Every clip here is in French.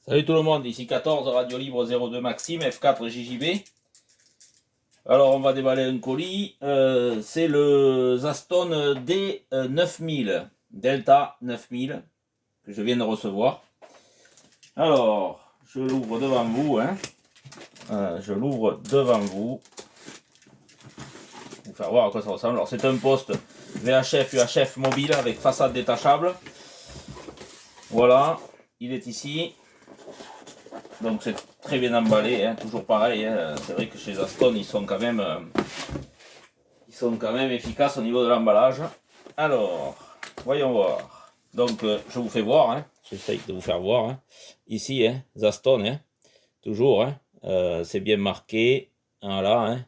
Salut tout le monde, ici 14 Radio Libre 02 Maxime, F4 JJB. Alors on va déballer un colis, c'est le Zaston D9000, Delta 9000, que je viens de recevoir. Alors, je l'ouvre devant vous, je l'ouvre devant vous, pour vous faire voir à quoi ça ressemble. Alors c'est un poste VHF UHF mobile avec façade détachable. Voilà, il est ici. Donc c'est très bien emballé, toujours pareil. C'est vrai que chez Zaston ils sont quand même efficaces au niveau de l'emballage. Alors, voyons voir. Donc je vous fais voir, j'essaye de vous faire voir. Ici, Zaston, toujours, c'est bien marqué. Voilà,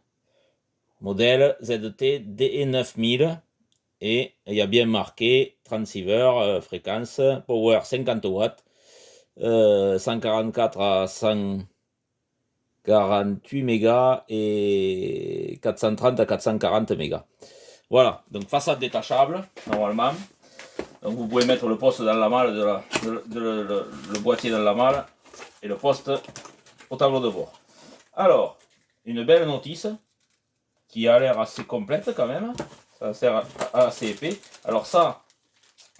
modèle ZT DE9000. Et il y a bien marqué transceiver, fréquence, power 50 watts. 144 à 148 mégas et 430 à 440 mégas. Voilà, donc façade détachable normalement. Donc vous pouvez mettre le poste dans la malle, le boîtier dans la malle et le poste au tableau de bord. Alors, une belle notice qui a l'air assez complète quand même. Ça sert assez épais. Alors ça,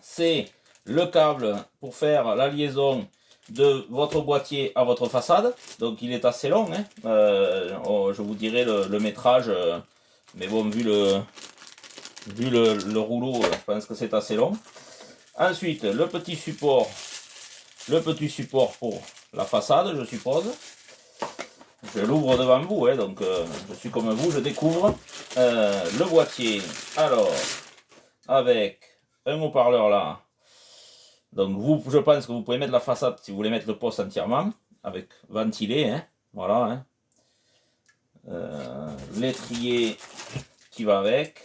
c'est le câble pour faire la liaison de votre boîtier à votre façade. Donc il est assez long, je vous dirai le métrage, mais bon, vu le rouleau, je pense que c'est assez long. Ensuite, le petit support pour la façade, je suppose. Je l'ouvre devant vous, donc je suis comme vous, je découvre le boîtier. Alors, avec un haut-parleur là. Donc je pense que vous pouvez mettre la façade si vous voulez mettre le poste entièrement, avec ventilé, voilà. L'étrier qui va avec.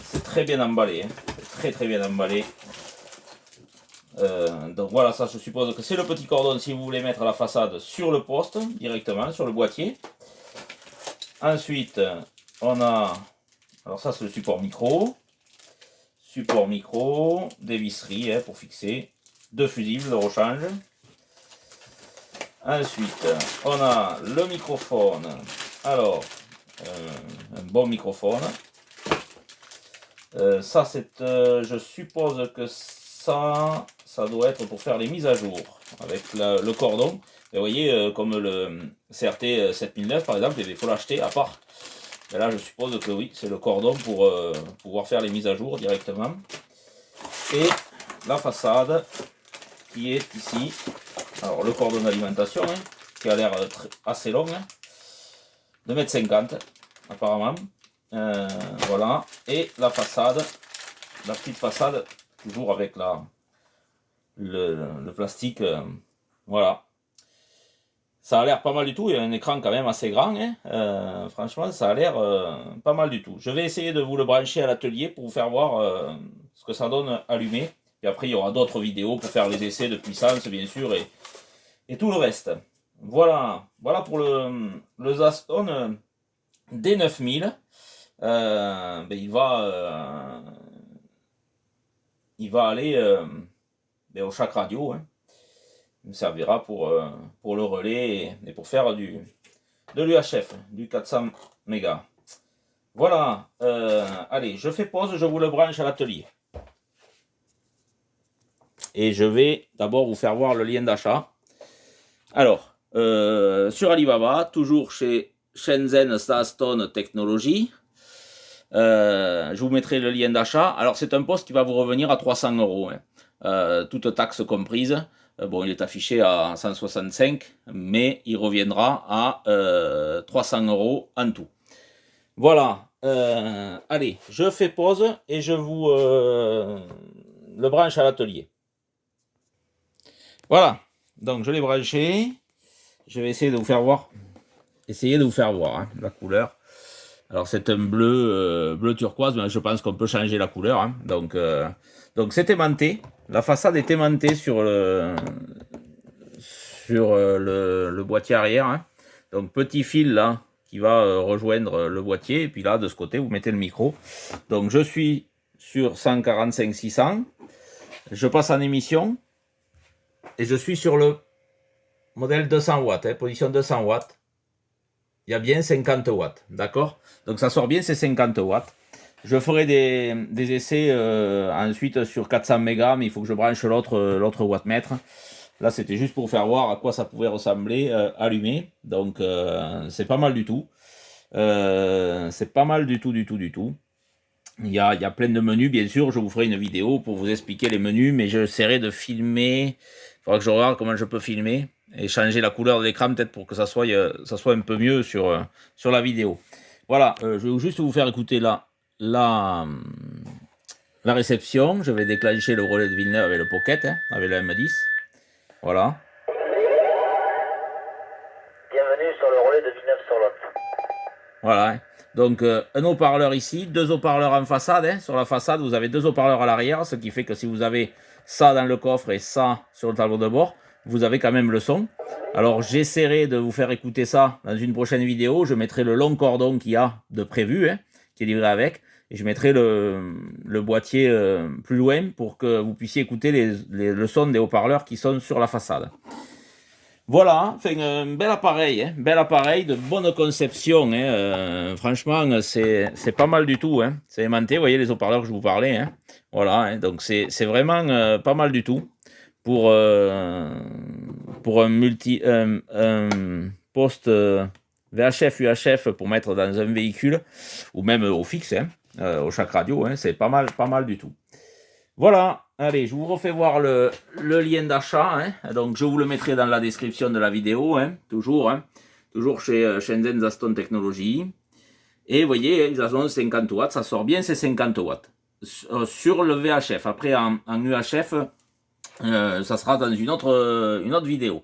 C'est très bien emballé, c'est très bien emballé. Donc voilà, ça je suppose que c'est le petit cordon si vous voulez mettre la façade sur le poste, directement, sur le boîtier. Ensuite, on a, alors ça c'est le support micro, des visseries pour fixer, deux fusibles de rechange. Ensuite, on a le microphone. Alors, un bon microphone. Ça, c'est, je suppose que ça doit être pour faire les mises à jour avec le cordon. Et vous voyez, comme le CRT 7009 par exemple, il faut l'acheter à part. Et là, je suppose que oui, c'est le cordon pour pouvoir faire les mises à jour directement. Et la façade qui est ici. Alors, le cordon d'alimentation, qui a l'air assez long, 2,50 m apparemment. Voilà. Et la façade, la petite façade, toujours avec le plastique. Voilà. Ça a l'air pas mal du tout. Il y a un écran quand même assez grand. Franchement, ça a l'air pas mal du tout. Je vais essayer de vous le brancher à l'atelier pour vous faire voir ce que ça donne allumé. Et après, il y aura d'autres vidéos pour faire les essais de puissance, bien sûr, et tout le reste. Voilà pour le Zaston D9000. Il va aller au Chac Radio. Il me servira pour le relais et pour faire de l'UHF, du 400 mégas. Voilà, allez, je fais pause, je vous le branche à l'atelier. Et je vais d'abord vous faire voir le lien d'achat. Alors, sur Alibaba, toujours chez Shenzhen Zaston Technology, je vous mettrai le lien d'achat. Alors, c'est un poste qui va vous revenir à 300 €, toute taxe comprise. Bon, il est affiché à 165, mais il reviendra à 300 € en tout. Voilà, allez, je fais pause et je vous le branche à l'atelier. Voilà, donc je l'ai branché. Je vais essayer de vous faire voir. La couleur. Alors c'est un bleu turquoise, mais je pense qu'on peut changer la couleur. Donc c'est aimanté. La façade est aimantée sur le boîtier arrière. Donc petit fil là qui va rejoindre le boîtier. Et puis là de ce côté vous mettez le micro. Donc je suis sur 145 600. Je passe en émission. et je suis sur le modèle 200 watts, position 200 watts. Il y a bien 50 watts, d'accord? Donc ça sort bien, c'est 50 watts. Je ferai des essais ensuite sur 400 mégas, mais il faut que je branche l'autre wattmètre. Là, c'était juste pour faire voir à quoi ça pouvait ressembler allumé. Donc, c'est pas mal du tout. C'est pas mal du tout. Il y a plein de menus, bien sûr. Je vous ferai une vidéo pour vous expliquer les menus, mais j'essaierai de filmer. Il faudra que je regarde comment je peux filmer et changer la couleur de l'écran peut-être pour que ça soit un peu mieux sur la vidéo. Voilà, je vais juste vous faire écouter la réception. Je vais déclencher le relais de Villeneuve avec le Pocket, avec le M10. Voilà. Bienvenue sur le relais de Villeneuve-sur-Lot. Voilà. Donc, un haut-parleur ici, 2 haut-parleurs en façade. Sur la façade, vous avez 2 haut-parleurs à l'arrière, ce qui fait que si vous avez ça dans le coffre et ça sur le tableau de bord, vous avez quand même le son. Alors, j'essaierai de vous faire écouter ça dans une prochaine vidéo. Je mettrai le long cordon qu'il y a de prévu, qui est livré avec. Et je mettrai le boîtier plus loin pour que vous puissiez écouter le son des haut-parleurs qui sont sur la façade. Voilà, enfin, un bel appareil de bonne conception. Franchement, c'est pas mal du tout. C'est aimanté, vous voyez les haut-parleurs que je vous parlais. Voilà, donc c'est vraiment pas mal du tout pour un poste VHF, UHF pour mettre dans un véhicule ou même au fixe, au chaque radio. C'est pas mal du tout. Voilà, allez, je vous refais voir le lien d'achat. Donc, je vous le mettrai dans la description de la vidéo, toujours chez Shenzhen Zaston Technologies. Et vous voyez, ils ont 50 watts, ça sort bien, c'est 50 watts. Sur le VHF, après en UHF, ça sera dans une autre vidéo.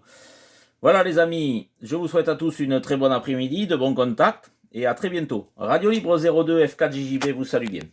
Voilà les amis, je vous souhaite à tous une très bonne après-midi, de bons contacts, et à très bientôt. Radio Libre 02 F4 JJB vous salue bien.